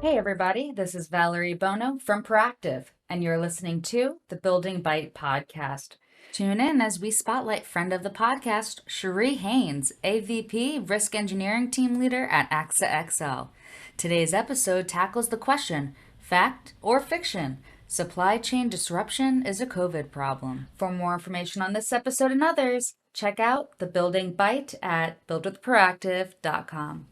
Hey everybody, this is Valerie Bono from Proactive, and you're listening to the Building Bite podcast. Tune in as we spotlight friend of the podcast, Cheri Hanes, AVP Risk Engineering Team Leader at AXA XL. Today's episode tackles the question, fact or fiction? Supply chain disruption is a COVID problem. For more information on this episode and others, check out the Building Bite at buildwithproactive.com.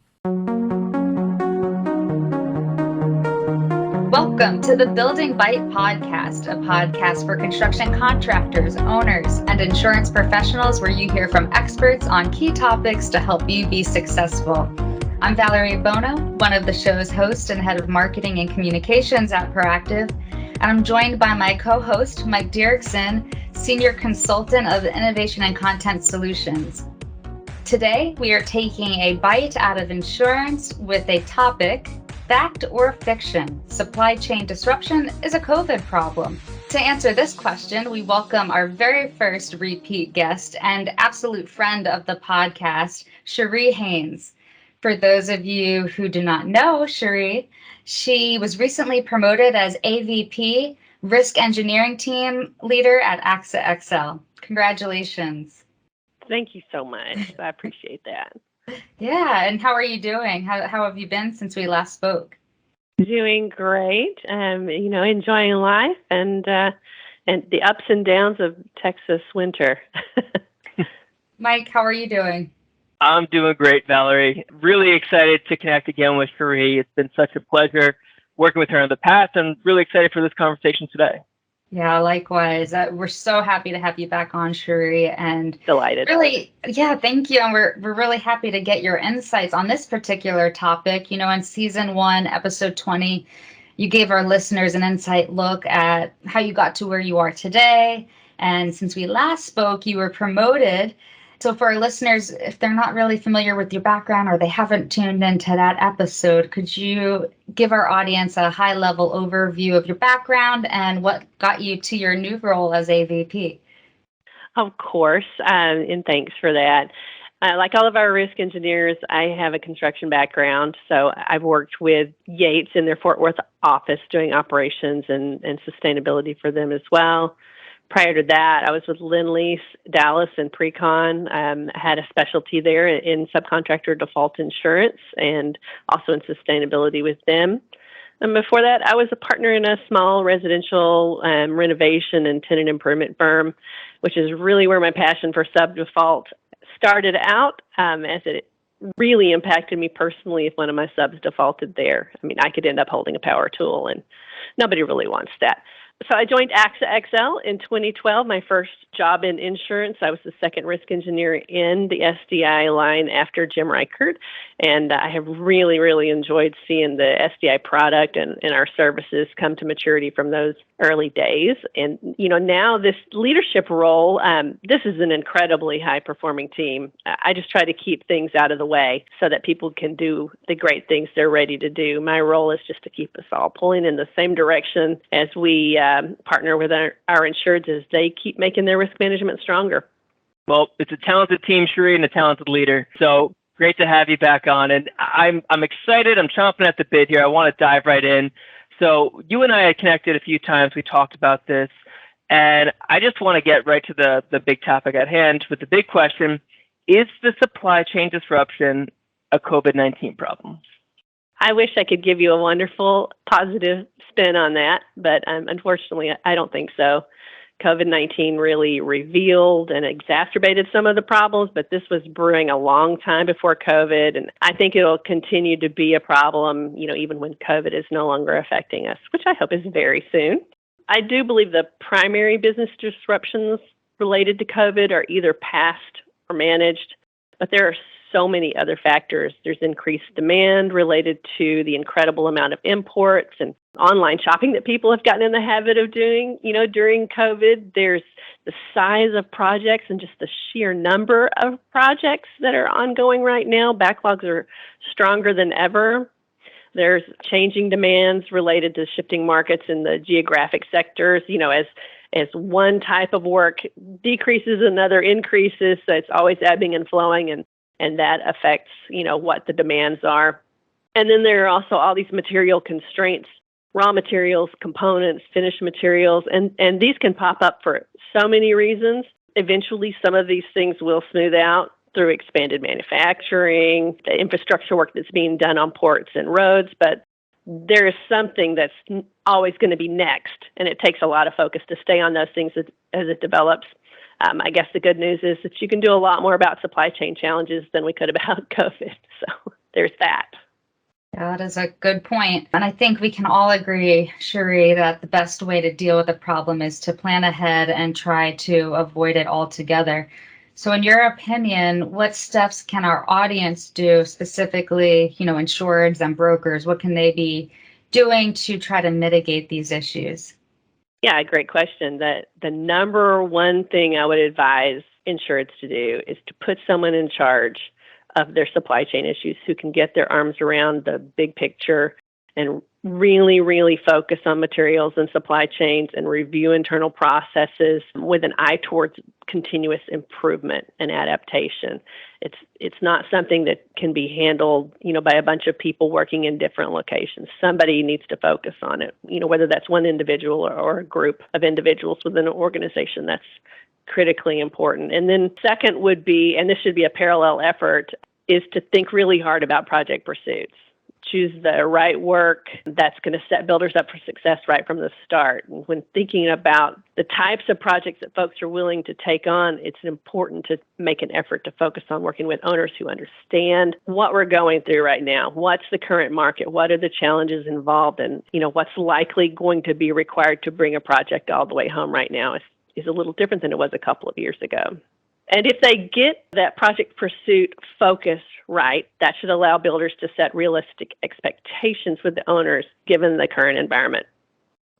Welcome to the Building Bite podcast, a podcast for construction contractors, owners, and insurance professionals where you hear from experts on key topics to help you be successful. I'm Valerie Bono, one of the show's hosts and head of marketing and communications at Proactive, and I'm joined by my co-host, Mike Diercksen, senior consultant of innovation and content solutions. Today, we are taking a bite out of insurance with a topic, fact or fiction? Supply chain disruption is a COVID problem. To answer this question, we welcome our very first repeat guest and absolute friend of the podcast, Cheri Hanes. For those of you who do not know Cheri, she was recently promoted as AVP Risk Engineering Team Leader at AXA XL. Congratulations. Thank you so much. I appreciate that. Yeah, and how are you doing? How have you been since we last spoke? Doing great. Enjoying life and the ups and downs of Texas winter. Mike, how are you doing? I'm doing great, Valerie. Really excited to connect again with Cheri. It's been such a pleasure working with her in the past, and really excited for this conversation today. Yeah, likewise. We're so happy to have you back on, Cheri, and delighted. Really, yeah, thank you. And we're really happy to get your insights on this particular topic. You know, in season 1, episode 20, you gave our listeners an insight look at how you got to where you are today. And since we last spoke, you were promoted. So for our listeners, if they're not really familiar with your background or they haven't tuned into that episode, could you give our audience a high-level overview of your background and what got you to your new role as AVP? Of course, and thanks for that. Like all of our risk engineers, I have a construction background, so I've worked with Yates in their Fort Worth office doing operations and sustainability for them as well. Prior to that, I was with Lend-Lease, Dallas, and Precon. I had a specialty there in subcontractor default insurance and also in sustainability with them. And before that, I was a partner in a small residential renovation and tenant improvement firm, which is really where my passion for sub-default started out, as it really impacted me personally if one of my subs defaulted there. I mean, I could end up holding a power tool, and nobody really wants that. So I joined AXA XL in 2012, my first job in insurance. I was the second risk engineer in the SDI line after Jim Reichert, and I have really, really enjoyed seeing the SDI product and our services come to maturity from those early days. And, now this leadership role, this is an incredibly high-performing team. I just try to keep things out of the way so that people can do the great things they're ready to do. My role is just to keep us all pulling in the same direction as we partner with our insureds as they keep making their risk management stronger. Well, it's a talented team, Cheri, and a talented leader. So great to have you back on. And I'm excited. I'm chomping at the bit here. I want to dive right in. So you and I had connected a few times. We talked about this. And I just want to get right to the big topic at hand with the big question. Is the supply chain disruption a COVID-19 problem? I wish I could give you a wonderful, positive spin on that, but unfortunately, I don't think so. COVID-19 really revealed and exacerbated some of the problems, but this was brewing a long time before COVID, and I think it'll continue to be a problem, even when COVID is no longer affecting us, which I hope is very soon. I do believe the primary business disruptions related to COVID are either past or managed, but there are so many other factors. There's increased demand related to the incredible amount of imports and online shopping that people have gotten in the habit of doing, during COVID. There's the size of projects and just the sheer number of projects that are ongoing right now. Backlogs are stronger than ever. There's changing demands related to shifting markets in the geographic sectors, as one type of work decreases, another increases. So it's always ebbing and flowing, and that affects, what the demands are. And then there are also all these material constraints, raw materials, components, finished materials, and these can pop up for so many reasons. Eventually, some of these things will smooth out through expanded manufacturing, the infrastructure work that's being done on ports and roads, but there is something that's always going to be next, and it takes a lot of focus to stay on those things as it develops. I guess the good news is that you can do a lot more about supply chain challenges than we could about COVID. So there's that. Yeah, that is a good point. And I think we can all agree, Cheri, that the best way to deal with a problem is to plan ahead and try to avoid it altogether. So in your opinion, what steps can our audience do, specifically, insureds and brokers? What can they be doing to try to mitigate these issues? Yeah, great question. The number one thing I would advise insureds to do is to put someone in charge of their supply chain issues who can get their arms around the big picture and really, really focus on materials and supply chains and review internal processes with an eye towards continuous improvement and adaptation. It's not something that can be handled, by a bunch of people working in different locations. Somebody needs to focus on it, whether that's one individual or a group of individuals within an organization. That's critically important. And then second would be, and this should be a parallel effort, is to think really hard about project pursuits. Choose the right work that's going to set builders up for success right from the start. And when thinking about the types of projects that folks are willing to take on, it's important to make an effort to focus on working with owners who understand what we're going through right now. What's the current market? What are the challenges involved? And, what's likely going to be required to bring a project all the way home right now is a little different than it was a couple of years ago. And if they get that project pursuit focus right, that should allow builders to set realistic expectations with the owners given the current environment.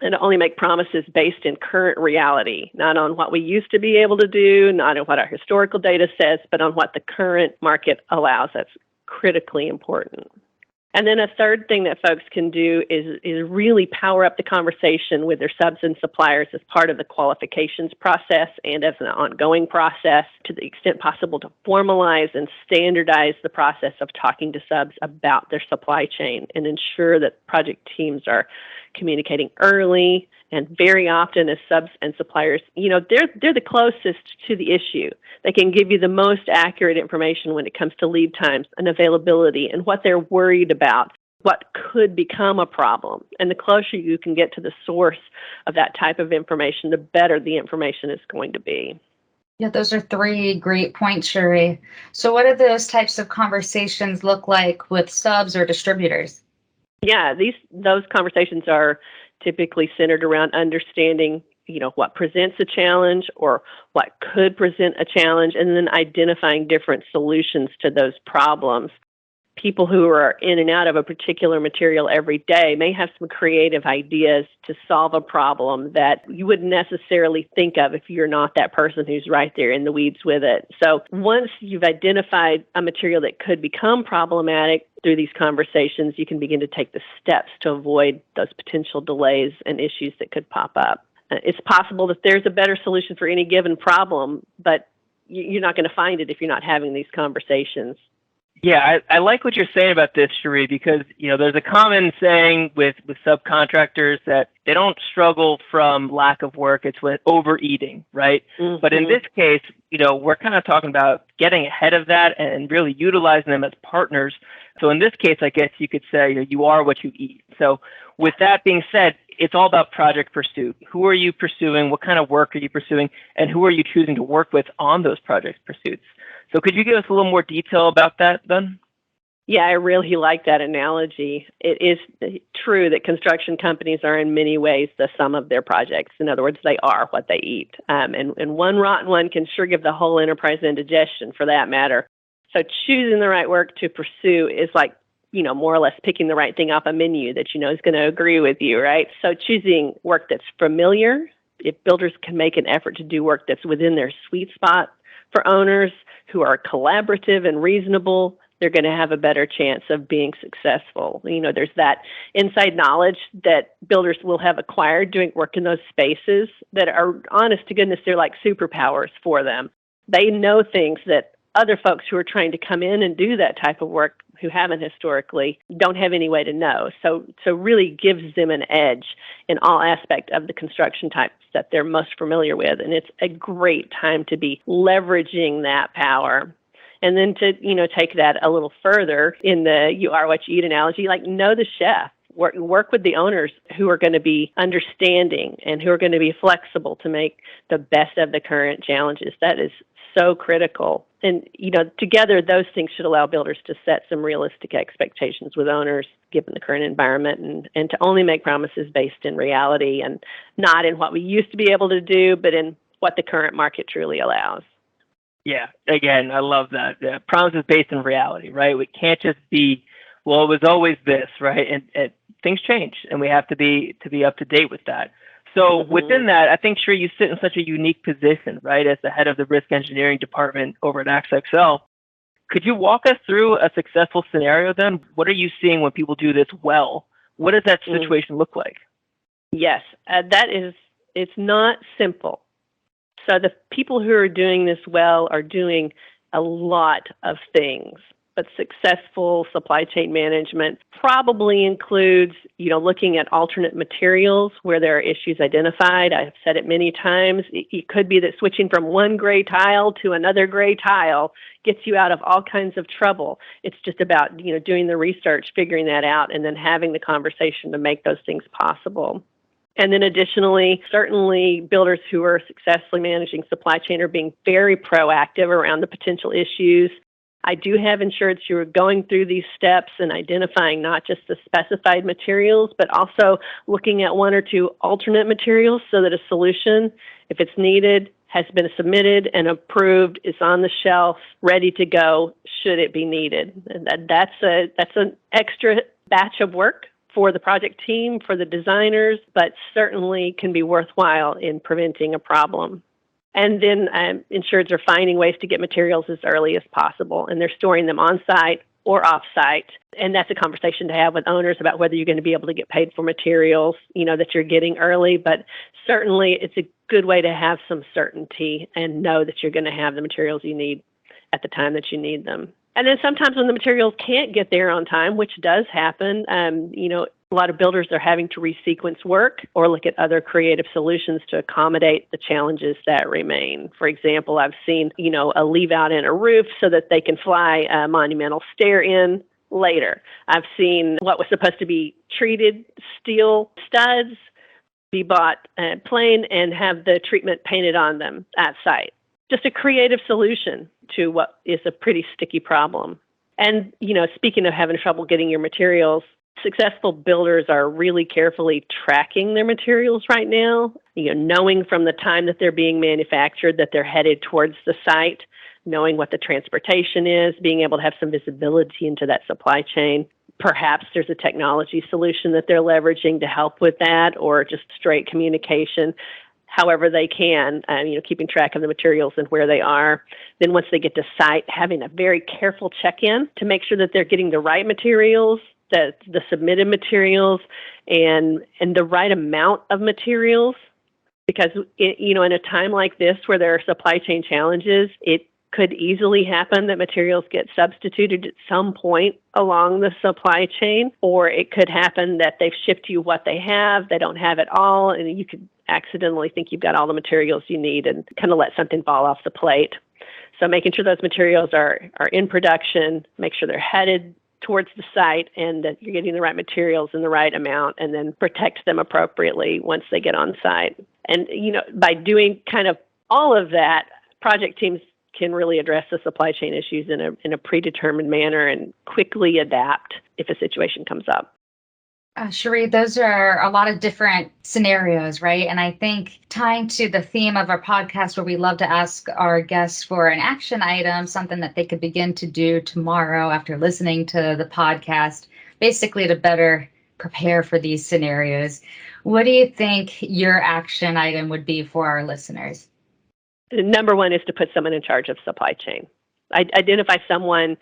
And to only make promises based in current reality, not on what we used to be able to do, not on what our historical data says, but on what the current market allows. That's critically important. And then a third thing that folks can do is really power up the conversation with their subs and suppliers as part of the qualifications process and as an ongoing process, to the extent possible to formalize and standardize the process of talking to subs about their supply chain and ensure that project teams are communicating early and very often as subs and suppliers. They're the closest to the issue. They can give you the most accurate information when it comes to lead times and availability and what they're worried about, what could become a problem. And the closer you can get to the source of that type of information, the better the information is going to be. Yeah, those are three great points, Cheri. So what do those types of conversations look like with subs or distributors? Yeah, those conversations are typically centered around understanding, what presents a challenge or what could present a challenge, and then identifying different solutions to those problems. People who are in and out of a particular material every day may have some creative ideas to solve a problem that you wouldn't necessarily think of if you're not that person who's right there in the weeds with it. So once you've identified a material that could become problematic through these conversations, you can begin to take the steps to avoid those potential delays and issues that could pop up. It's possible that there's a better solution for any given problem, but you're not going to find it if you're not having these conversations. Yeah, I like what you're saying about this, Cheri, because, there's a common saying with subcontractors that they don't struggle from lack of work, it's with overeating, right? Mm-hmm. But in this case, we're kind of talking about getting ahead of that and really utilizing them as partners. So in this case, I guess you could say you are what you eat. So with that being said, it's all about project pursuit. Who are you pursuing? What kind of work are you pursuing? And who are you choosing to work with on those project pursuits? So could you give us a little more detail about that then? Yeah, I really like that analogy. It is true that construction companies are in many ways the sum of their projects. In other words, they are what they eat. And one rotten one can sure give the whole enterprise indigestion for that matter. So choosing the right work to pursue is like, more or less picking the right thing off a menu that is going to agree with you, right? So choosing work that's familiar, if builders can make an effort to do work that's within their sweet spot for owners who are collaborative and reasonable, they're going to have a better chance of being successful. There's that inside knowledge that builders will have acquired doing work in those spaces that are, honest to goodness, they're like superpowers for them. They know things that other folks who are trying to come in and do that type of work who haven't historically don't have any way to know. So really gives them an edge in all aspects of the construction types that they're most familiar with. And it's a great time to be leveraging that power. And then to, take that a little further in the you are what you eat analogy, like know the chef. Work with the owners who are going to be understanding and who are going to be flexible to make the best of the current challenges. That is so critical. And, together those things should allow builders to set some realistic expectations with owners given the current environment and to only make promises based in reality and not in what we used to be able to do, but in what the current market truly allows. Yeah, again, I love that. Promises based in reality, right? We can't just be, well, it was always this, right? And things change, and we have to be up to date with that. So within that, I think, Cheri, you sit in such a unique position, right, as the head of the risk engineering department over at AXA XL. Could you walk us through a successful scenario then? What are you seeing when people do this well? What does that situation look like? Yes, it's not simple. So the people who are doing this well are doing a lot of things. But successful supply chain management probably includes, looking at alternate materials where there are issues identified. I've said it many times. It could be that switching from one gray tile to another gray tile gets you out of all kinds of trouble. It's just about, doing the research, figuring that out, and then having the conversation to make those things possible. And then additionally, certainly builders who are successfully managing supply chain are being very proactive around the potential issues. I do have insureds who are going through these steps and identifying not just the specified materials, but also looking at one or two alternate materials so that a solution, if it's needed, has been submitted and approved, is on the shelf, ready to go should it be needed. And that's an extra batch of work for the project team, for the designers, but certainly can be worthwhile in preventing a problem. And then insureds are finding ways to get materials as early as possible, and they're storing them on-site or off-site. And that's a conversation to have with owners about whether you're going to be able to get paid for materials, that you're getting early. But certainly it's a good way to have some certainty and know that you're going to have the materials you need at the time that you need them. And then sometimes when the materials can't get there on time, which does happen, a lot of builders are having to resequence work or look at other creative solutions to accommodate the challenges that remain. For example, I've seen, a leave out in a roof so that they can fly a monumental stair in later. I've seen what was supposed to be treated steel studs be bought plain and have the treatment painted on them at site. Just a creative solution to what is a pretty sticky problem. And, speaking of having trouble getting your materials, successful builders are really carefully tracking their materials right now, knowing from the time that they're being manufactured that they're headed towards the site, knowing what the transportation is, being able to have some visibility into that supply chain. Perhaps there's a technology solution that they're leveraging to help with that, or just straight communication. However they can, keeping track of the materials and where they are. Then once they get to site, having a very careful check-in to make sure that they're getting the right materials, the submitted materials, and the right amount of materials. Because, in a time like this where there are supply chain challenges, it could easily happen that materials get substituted at some point along the supply chain, or it could happen that they've shipped you what they have, they don't have it all, and you could accidentally think you've got all the materials you need and kind of let something fall off the plate. So making sure those materials are in production, make sure they're headed towards the site and that you're getting the right materials in the right amount, and then protect them appropriately once they get on site. And, by doing kind of all of that, project teams can really address the supply chain issues in a predetermined manner and quickly adapt if a situation comes up. Cheri, those are a lot of different scenarios, right? And I think tying to the theme of our podcast, where we love to ask our guests for an action item, something that they could begin to do tomorrow after listening to the podcast, basically to better prepare for these scenarios. What do you think your action item would be for our listeners? Number one is to put someone in charge of supply chain. Identify someone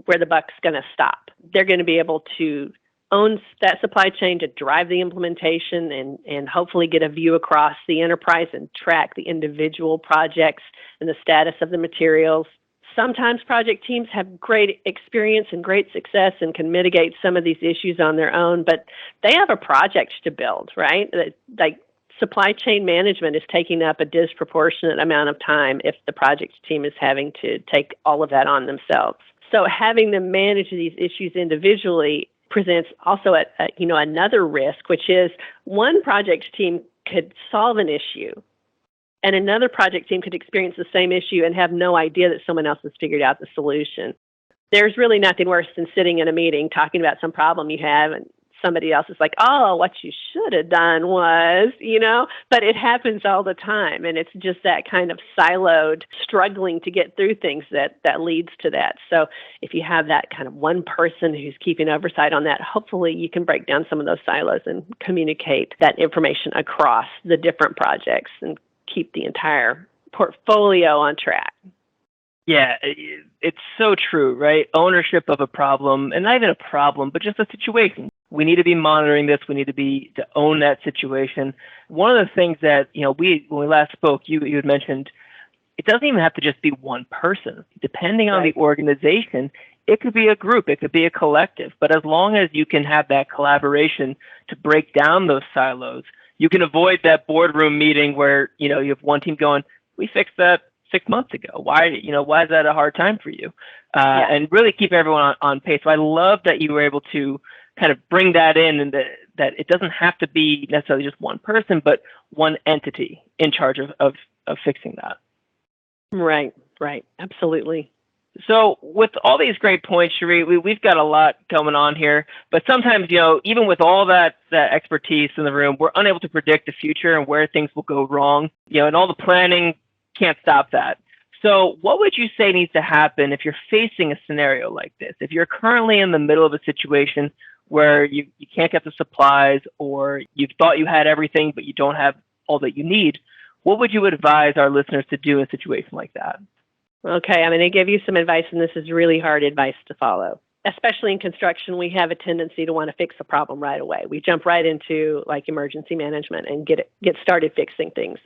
where the buck's going to stop. They're going to be able to own that supply chain, to drive the implementation and hopefully get a view across the enterprise and track the individual projects and the status of the materials. Sometimes project teams have great experience and great success and can mitigate some of these issues on their own, but they have a project to build, right? Like supply chain management is taking up a disproportionate amount of time if the project team is having to take all of that on themselves. So having them manage these issues individually presents also another risk, which is one project team could solve an issue and another project team could experience the same issue and have no idea that someone else has figured out the solution. There's really nothing worse than sitting in a meeting talking about some problem you have and somebody else is like, oh, what you should have done was, but it happens all the time. And it's just that kind of siloed struggling to get through things that leads to that. So if you have that kind of one person who's keeping oversight on that, hopefully you can break down some of those silos and communicate that information across the different projects and keep the entire portfolio on track. Yeah, it's so true, right? Ownership of a problem, and not even a problem, but just a situation. We need to be monitoring this. We need to own that situation. One of the things that, when we last spoke, you had mentioned, it doesn't even have to just be one person. Depending on the organization, it could be a group, it could be a collective. But as long as you can have that collaboration to break down those silos, you can avoid that boardroom meeting where, you have one team going, we fixed that 6 months ago. Why is that a hard time for you? And really keep everyone on pace. So I love that you were able to kind of bring that in, and that it doesn't have to be necessarily just one person, but one entity in charge of fixing that. Right. Absolutely. So with all these great points, Cheri, we've got a lot going on here, but sometimes, even with all that expertise in the room, we're unable to predict the future and where things will go wrong, and all the planning can't stop that. So what would you say needs to happen if you're facing a scenario like this? If you're currently in the middle of a situation where you can't get the supplies, or you thought you had everything, but you don't have all that you need, what would you advise our listeners to do in a situation like that? Okay, I'm going to give you some advice, and this is really hard advice to follow. Especially in construction, we have a tendency to want to fix the problem right away. We jump right into like emergency management and get started fixing things.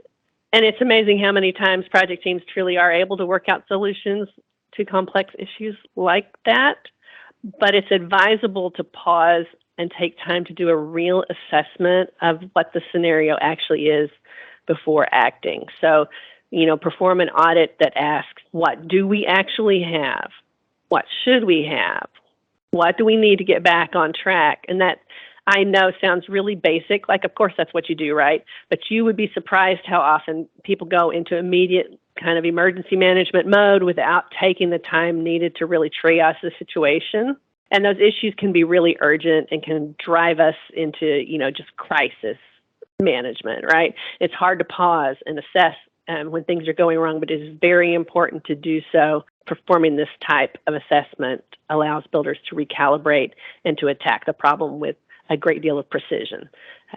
And it's amazing how many times project teams truly are able to work out solutions to complex issues like that. But it's advisable to pause and take time to do a real assessment of what the scenario actually is before acting. So, perform an audit that asks, what do we actually have? What should we have? What do we need to get back on track? And that, I know, sounds really basic. Like, of course, that's what you do, right? But you would be surprised how often people go into immediate kind of emergency management mode without taking the time needed to really triage the situation. And those issues can be really urgent and can drive us into, just crisis management, right? It's hard to pause and assess when things are going wrong, but it is very important to do so. Performing this type of assessment allows builders to recalibrate and to attack the problem with a great deal of precision,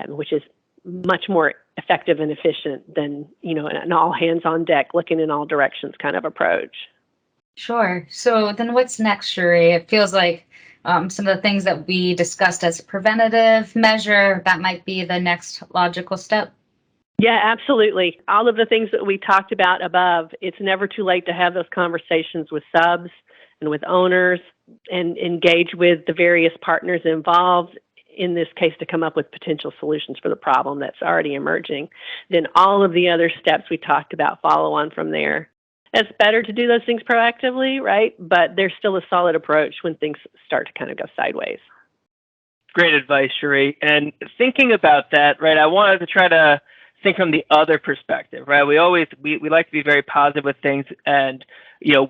which is much more effective and efficient than, an all hands on deck, looking in all directions kind of approach. Sure. So then what's next, Cheri? It feels like some of the things that we discussed as a preventative measure, that might be the next logical step. Yeah, absolutely. All of the things that we talked about above, it's never too late to have those conversations with subs and with owners and engage with the various partners involved, in this case, to come up with potential solutions for the problem that's already emerging. Then all of the other steps we talked about follow on from there. It's better to do those things proactively, right? But there's still a solid approach when things start to kind of go sideways. Great advice, Cheri. And thinking about that, right, I wanted to try to think from the other perspective, right? We like to be very positive with things and,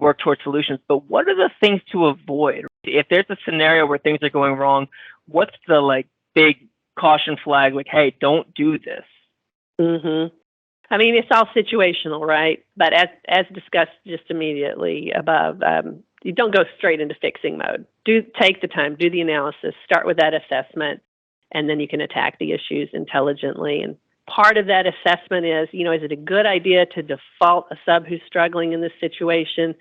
work towards solutions. But what are the things to avoid? If there's a scenario where things are going wrong, what's the big caution flag? Like, hey, don't do this. Mm-hmm. I mean, it's all situational, right? But as discussed just immediately above, you don't go straight into fixing mode. Take the time, do the analysis, start with that assessment, and then you can attack the issues intelligently. And part of that assessment is it a good idea to default a sub who's struggling in this situation?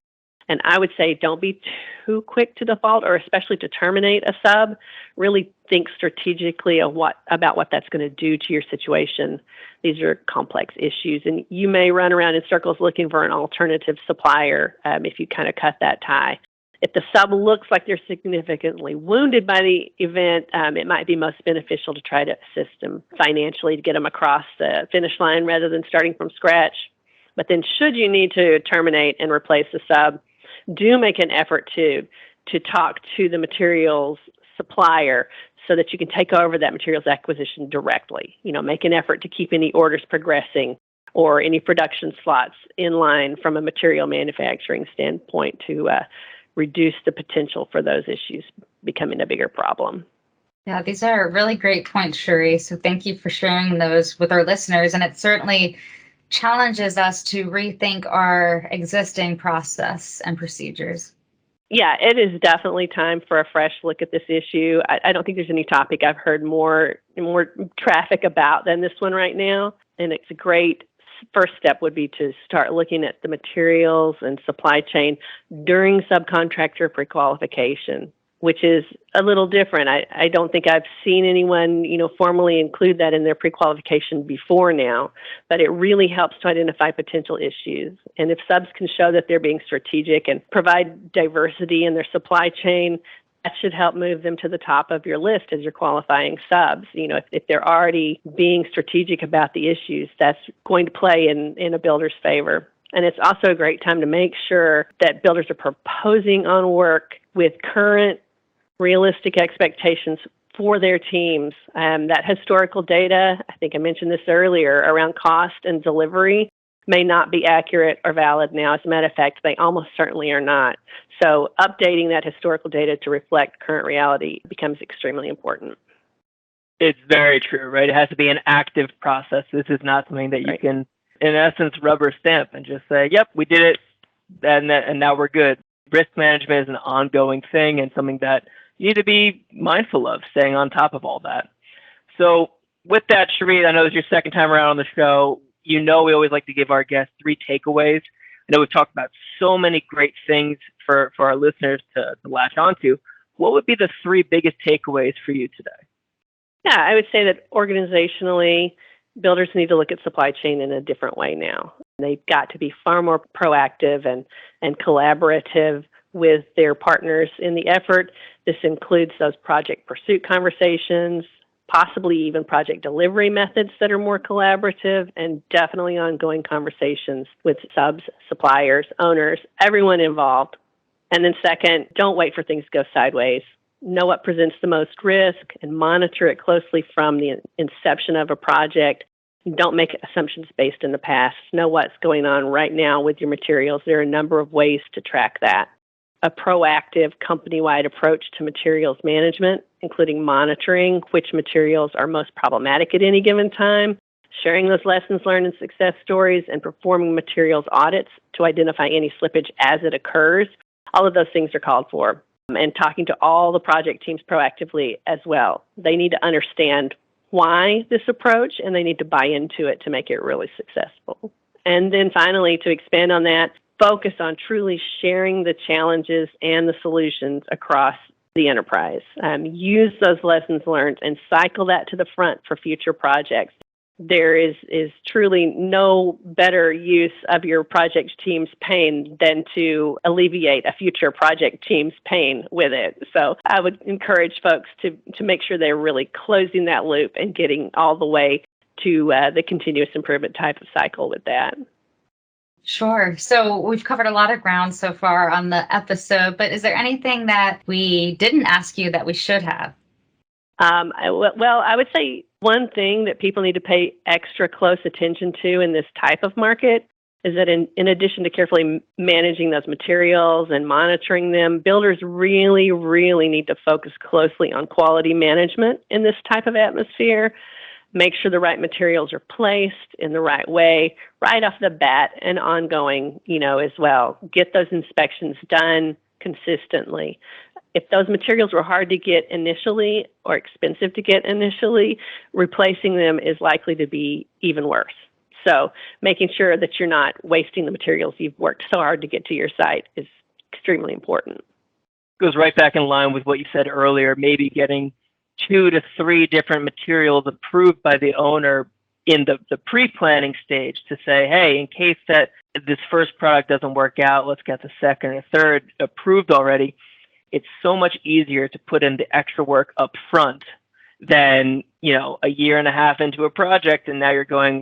And I would say don't be too quick to default, or especially to terminate a sub. Really think strategically about what that's going to do to your situation. These are complex issues, and you may run around in circles looking for an alternative supplier if you kind of cut that tie. If the sub looks like they're significantly wounded by the event, it might be most beneficial to try to assist them financially to get them across the finish line rather than starting from scratch. But then should you need to terminate and replace the sub, do make an effort to talk to the materials supplier so that you can take over that materials acquisition directly. Make an effort to keep any orders progressing or any production slots in line from a material manufacturing standpoint to reduce the potential for those issues becoming a bigger problem. Yeah, these are really great points, Cheri. So thank you for sharing those with our listeners. And it certainly challenges us to rethink our existing process and procedures. Yeah, it is definitely time for a fresh look at this issue. I don't think there's any topic I've heard more traffic about than this one right now. And it's a great first step would be to start looking at the materials and supply chain during subcontractor pre-qualification, which is a little different. I don't think I've seen anyone, formally include that in their pre-qualification before now, but it really helps to identify potential issues. And if subs can show that they're being strategic and provide diversity in their supply chain, that should help move them to the top of your list as you're qualifying subs. If they're already being strategic about the issues, that's going to play in a builder's favor. And it's also a great time to make sure that builders are proposing on work with current realistic expectations for their teams. That historical data, I think I mentioned this earlier, around cost and delivery may not be accurate or valid now. As a matter of fact, they almost certainly are not. So updating that historical data to reflect current reality becomes extremely important. It's very true, right? It has to be an active process. This is not something that you can, in essence, rubber stamp and just say, yep, we did it, and now we're good. Risk management is an ongoing thing and something that you need to be mindful of, staying on top of all that. So with that, Cheri, I know this is your second time around on the show. We always like to give our guests 3 takeaways. I know we've talked about so many great things for our listeners to latch onto. What would be the 3 biggest takeaways for you today? Yeah, I would say that organizationally, builders need to look at supply chain in a different way now. They've got to be far more proactive and collaborative with their partners in the effort. This includes those project pursuit conversations, possibly even project delivery methods that are more collaborative, and definitely ongoing conversations with subs, suppliers, owners, everyone involved. And then second, don't wait for things to go sideways. Know what presents the most risk and monitor it closely from the inception of a project. Don't make assumptions based in the past. Know what's going on right now with your materials. There are a number of ways to track that. A proactive company-wide approach to materials management, including monitoring which materials are most problematic at any given time, sharing those lessons learned and success stories, and performing materials audits to identify any slippage as it occurs. All of those things are called for. And talking to all the project teams proactively as well. They need to understand why this approach, and they need to buy into it to make it really successful. And then finally, to expand on that, focus on truly sharing the challenges and the solutions across the enterprise. Use those lessons learned and cycle that to the front for future projects. There is truly no better use of your project team's pain than to alleviate a future project team's pain with it. So I would encourage folks to make sure they're really closing that loop and getting all the way to the continuous improvement type of cycle with that. Sure. So we've covered a lot of ground so far on the episode, but is there anything that we didn't ask you that we should have? I would say one thing that people need to pay extra close attention to in this type of market is that in addition to carefully managing those materials and monitoring them, builders really, really need to focus closely on quality management in this type of atmosphere. Make sure the right materials are placed in the right way right off the bat and ongoing, as well. Get those inspections done consistently. If those materials were hard to get initially or expensive to get initially, replacing them is likely to be even worse. So making sure that you're not wasting the materials you've worked so hard to get to your site is extremely important. Goes right back in line with what you said earlier, maybe getting 2 to 3 different materials approved by the owner in the pre-planning stage to say, hey, in case that this first product doesn't work out, let's get the second or third approved already. It's so much easier to put in the extra work up front than, a year and a half into a project, and now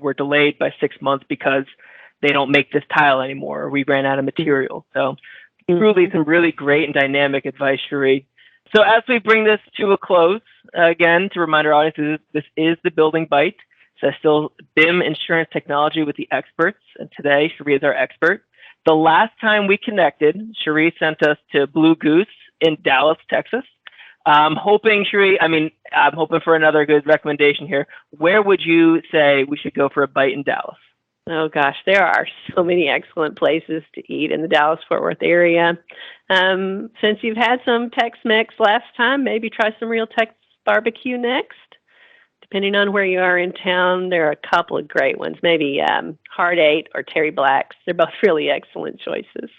we're delayed by 6 months because they don't make this tile anymore, or we ran out of material. So truly some really great and dynamic advice, Cheri. So as we bring this to a close, again, to remind our audience, this is The Building Bite. So still BIM insurance technology with the experts. And today, Cheri is our expert. The last time we connected, Cheri sent us to Blue Goose in Dallas, Texas. I'm hoping for another good recommendation here. Where would you say we should go for a bite in Dallas? Oh gosh, there are so many excellent places to eat in the Dallas-Fort Worth area. Since you've had some Tex-Mex last time, maybe try some real Tex barbecue next. Depending on where you are in town, there are a couple of great ones. Maybe Hard 8 or Terry Black's. They're both really excellent choices.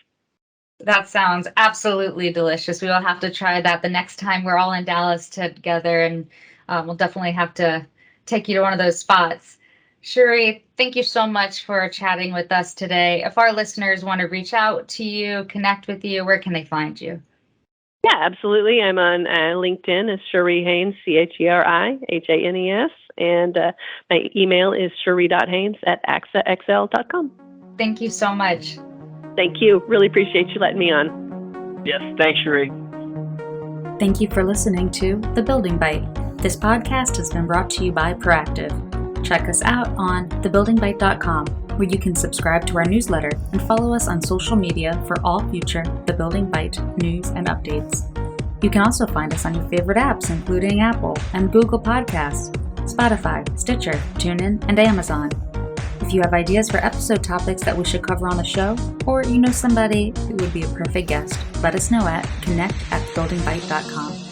That sounds absolutely delicious. We will have to try that the next time we're all in Dallas together, and we'll definitely have to take you to one of those spots. Cheri, thank you so much for chatting with us today. If our listeners want to reach out to you, connect with you, where can they find you? Yeah, absolutely. I'm on LinkedIn as Cheri Hanes, CheriHanes, and my email is cheri.hanes@axaxl.com. Thank you so much. Thank you. Really appreciate you letting me on. Yes, thanks, Cheri. Thank you for listening to The Building Bite. This podcast has been brought to you by Proactive. Check us out on thebuildingbite.com, where you can subscribe to our newsletter and follow us on social media for all future The Building Bite news and updates. You can also find us on your favorite apps, including Apple and Google Podcasts, Spotify, Stitcher, TuneIn, and Amazon. If you have ideas for episode topics that we should cover on the show, or you know somebody who would be a perfect guest, let us know at connect@thebuildingbite.com.